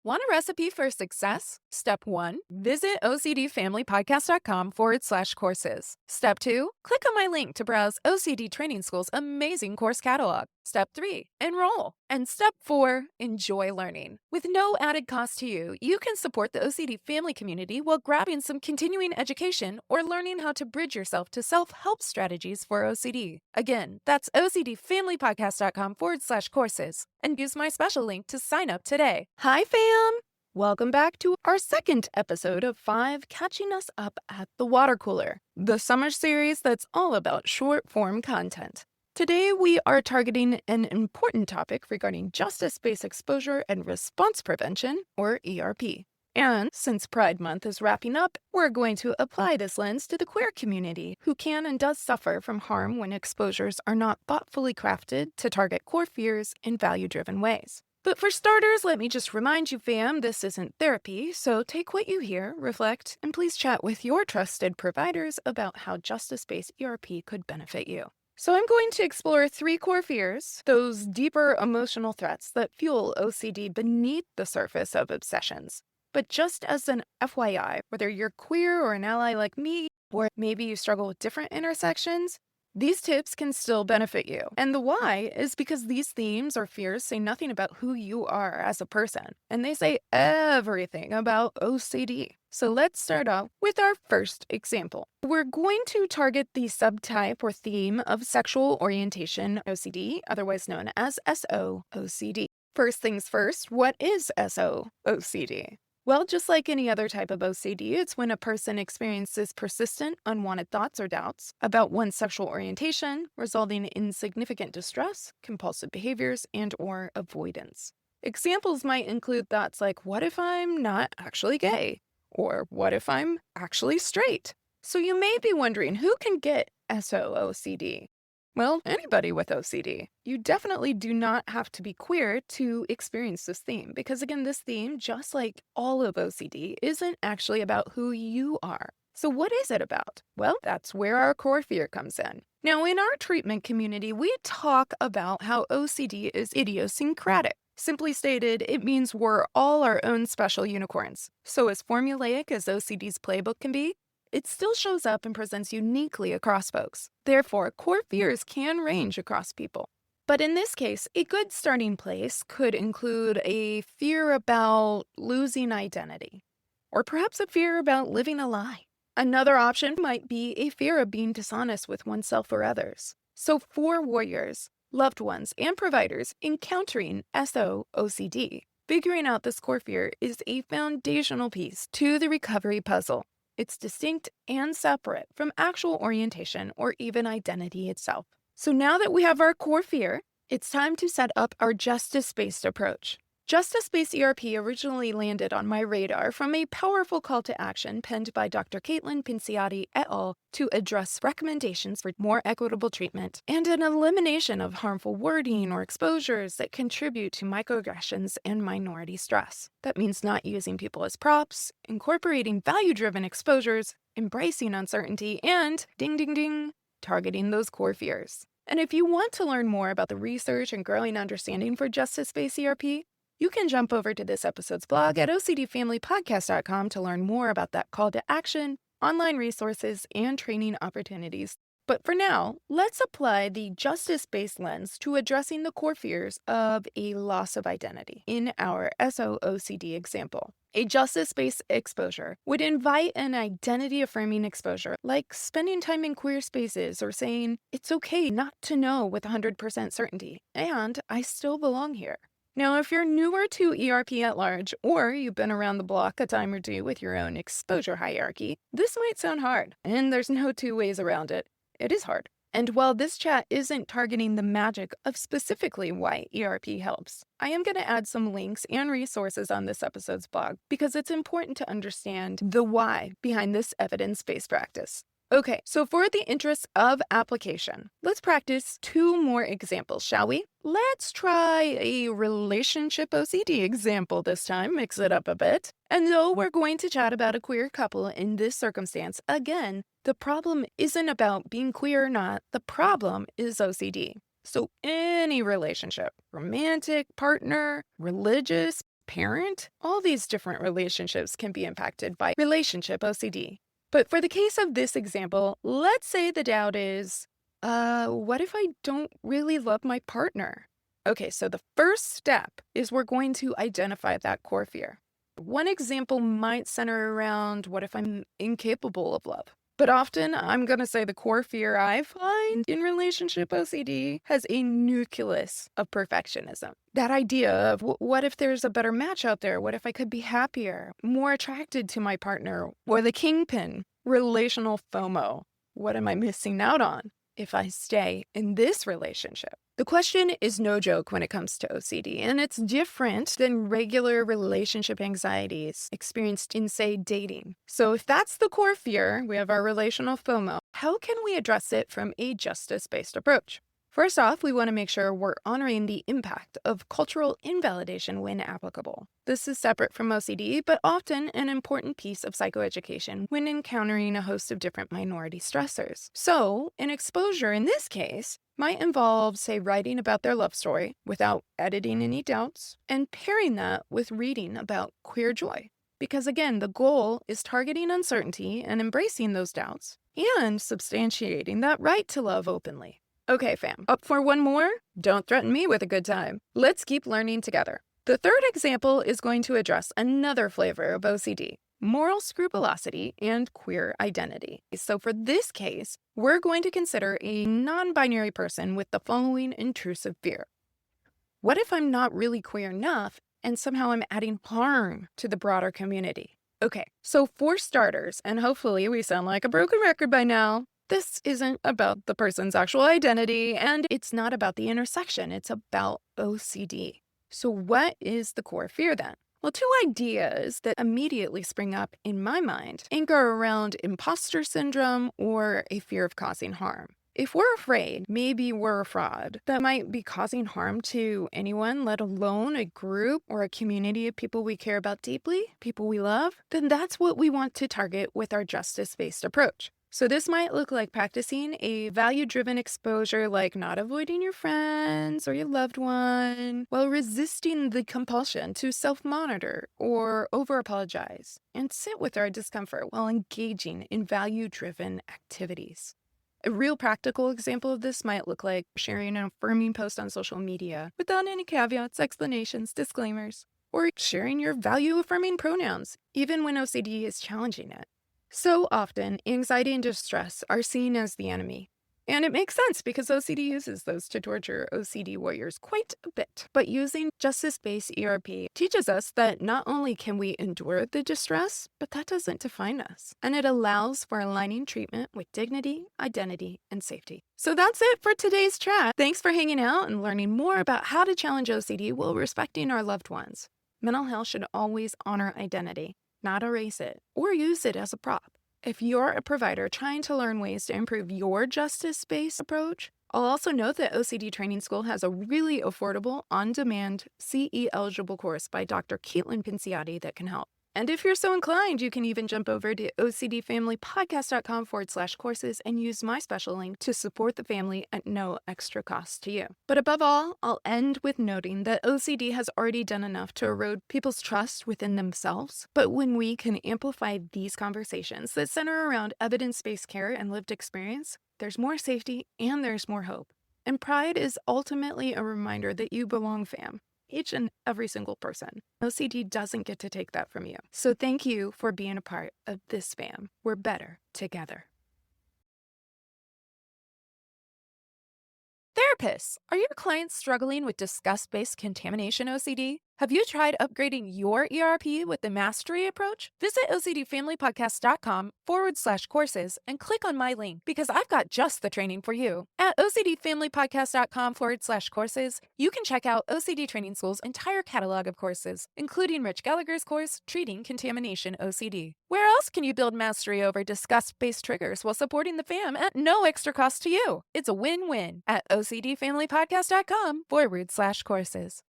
Want a recipe for success? Step 1, visit ocdfamilypodcast.com/courses. Step 2, click on my link to browse OCD Training School's amazing course catalog. Step 3, enroll. And step 4, enjoy learning. With no added cost to you, you can support the OCD family community while grabbing some continuing education or learning how to bridge yourself to self-help strategies for OCD. Again, that's ocdfamilypodcast.com/courses. And use my special link to sign up today. Hi, fam! Welcome back to our second episode of 5 Catching Us Up at the Water Cooler, the summer series that's all about short-form content. Today, we are targeting an important topic regarding justice-based exposure and response prevention, or ERP. And since Pride Month is wrapping up, we're going to apply this lens to the queer community, who can and does suffer from harm when exposures are not thoughtfully crafted to target core fears in value-driven ways. But for starters, let me just remind you, fam, this isn't therapy, so take what you hear, reflect, and please chat with your trusted providers about how justice-based ERP could benefit you. So I'm going to explore 3 core fears, those deeper emotional threats that fuel OCD beneath the surface of obsessions. But just as an FYI, whether you're queer or an ally like me, or maybe you struggle with different intersections, these tips can still benefit you. And the why is because these themes or fears say nothing about who you are as a person, and they say everything about OCD. So let's start off with our first example. We're going to target the subtype or theme of sexual orientation OCD, otherwise known as SO-OCD. First things first, what is SO-OCD? Well, just like any other type of OCD, it's when a person experiences persistent, unwanted thoughts or doubts about one's sexual orientation, resulting in significant distress, compulsive behaviors, and/or avoidance. Examples might include thoughts like, what if I'm not actually gay? Or what if I'm actually straight? So you may be wondering, who can get SO-OCD? Well, anybody with OCD. You definitely do not have to be queer to experience this theme, because again, this theme, just like all of OCD, isn't actually about who you are. So what is it about? Well, that's where our core fear comes in. Now, in our treatment community, we talk about how OCD is idiosyncratic. Simply stated, it means we're all our own special unicorns. So as formulaic as OCD's playbook can be, it still shows up and presents uniquely across folks. Therefore, core fears can range across people. But in this case, a good starting place could include a fear about losing identity, or perhaps a fear about living a lie. Another option might be a fear of being dishonest with oneself or others. So for warriors, loved ones, and providers encountering SO-OCD, figuring out this core fear is a foundational piece to the recovery puzzle. It's distinct and separate from actual orientation or even identity itself. So now that we have our core fear, it's time to set up our justice-based approach. Justice-based ERP originally landed on my radar from a powerful call to action penned by Dr. Caitlin Pinciotti et al. To address recommendations for more equitable treatment and an elimination of harmful wording or exposures that contribute to microaggressions and minority stress. That means not using people as props, incorporating value-driven exposures, embracing uncertainty, and, ding ding ding, targeting those core fears. And if you want to learn more about the research and growing understanding for justice-based ERP, you can jump over to this episode's blog at ocdfamilypodcast.com to learn more about that call to action, online resources, and training opportunities. But for now, let's apply the justice-based lens to addressing the core fears of a loss of identity in our SO-OCD example. A justice-based exposure would invite an identity-affirming exposure, like spending time in queer spaces or saying, it's okay not to know with 100% certainty, and I still belong here. Now, if you're newer to ERP at large, or you've been around the block a time or two with your own exposure hierarchy, this might sound hard, and there's no two ways around it. It is hard. And while this chat isn't targeting the magic of specifically why ERP helps, I am going to add some links and resources on this episode's blog because it's important to understand the why behind this evidence-based practice. Okay, so for the interest of application, let's practice 2 more examples, shall we? Let's try a relationship OCD example this time, mix it up a bit. And though we're going to chat about a queer couple in this circumstance, again, the problem isn't about being queer or not, the problem is OCD. So any relationship, romantic, partner, religious, parent, all these different relationships can be impacted by relationship OCD. But for the case of this example, let's say the doubt is, what if I don't really love my partner? Okay, so the first step is we're going to identify that core fear. One example might center around what if I'm incapable of love? But often I'm going to say the core fear I find in relationship OCD has a nucleus of perfectionism. That idea of what if there's a better match out there? What if I could be happier, more attracted to my partner? Or the kingpin, relational FOMO. What am I missing out on if I stay in this relationship? The question is no joke when it comes to OCD, and it's different than regular relationship anxieties experienced in, say, dating. So if that's the core fear, we have our relational FOMO. How can we address it from a justice-based approach? First off, we want to make sure we're honoring the impact of cultural invalidation when applicable. This is separate from OCD, but often an important piece of psychoeducation when encountering a host of different minority stressors. So, an exposure in this case might involve, say, writing about their love story without editing any doubts, and pairing that with reading about queer joy. Because again, the goal is targeting uncertainty and embracing those doubts, and substantiating that right to love openly. Okay, fam, up for one more? Don't threaten me with a good time. Let's keep learning together. The third example is going to address another flavor of OCD, moral scrupulosity and queer identity. So for this case, we're going to consider a non-binary person with the following intrusive fear. What if I'm not really queer enough and somehow I'm adding harm to the broader community? Okay, so for starters, and hopefully we sound like a broken record by now, this isn't about the person's actual identity, and it's not about the intersection. It's about OCD. So what is the core fear then? Well, two ideas that immediately spring up in my mind anchor around imposter syndrome or a fear of causing harm. If we're afraid maybe we're a fraud that might be causing harm to anyone, let alone a group or a community of people we care about deeply, people we love, then that's what we want to target with our justice-based approach. So this might look like practicing a value-driven exposure, like not avoiding your friends or your loved one, while resisting the compulsion to self-monitor or over-apologize, and sit with our discomfort while engaging in value-driven activities. A real practical example of this might look like sharing an affirming post on social media without any caveats, explanations, disclaimers, or sharing your value-affirming pronouns, even when OCD is challenging it. So often, anxiety and distress are seen as the enemy. And it makes sense because OCD uses those to torture OCD warriors quite a bit. But using justice-based ERP teaches us that not only can we endure the distress, but that doesn't define us. And it allows for aligning treatment with dignity, identity, and safety. So that's it for today's chat. Thanks for hanging out and learning more about how to challenge OCD while respecting our loved ones. Mental health should always honor identity, not erase it or use it as a prop. If you're a provider trying to learn ways to improve your justice-based approach, I'll also note that OCD Training School has a really affordable, on-demand, CE-eligible course by Dr. Caitlin Pinciotti that can help. And if you're so inclined, you can even jump over to ocdfamilypodcast.com/courses and use my special link to support the family at no extra cost to you. But above all, I'll end with noting that OCD has already done enough to erode people's trust within themselves. But when we can amplify these conversations that center around evidence-based care and lived experience, there's more safety and there's more hope. And pride is ultimately a reminder that you belong, fam. Each and every single person. OCD doesn't get to take that from you. So thank you for being a part of this fam. We're better together. Therapists, are your clients struggling with disgust-based contamination OCD? Have you tried upgrading your ERP with the Mastery approach? Visit ocdfamilypodcast.com/courses and click on my link because I've got just the training for you. At ocdfamilypodcast.com/courses, you can check out OCD Training School's entire catalog of courses, including Rich Gallagher's course, Treating Contamination OCD. Where else can you build mastery over disgust-based triggers while supporting the fam at no extra cost to you? It's a win-win at ocdfamilypodcast.com/courses.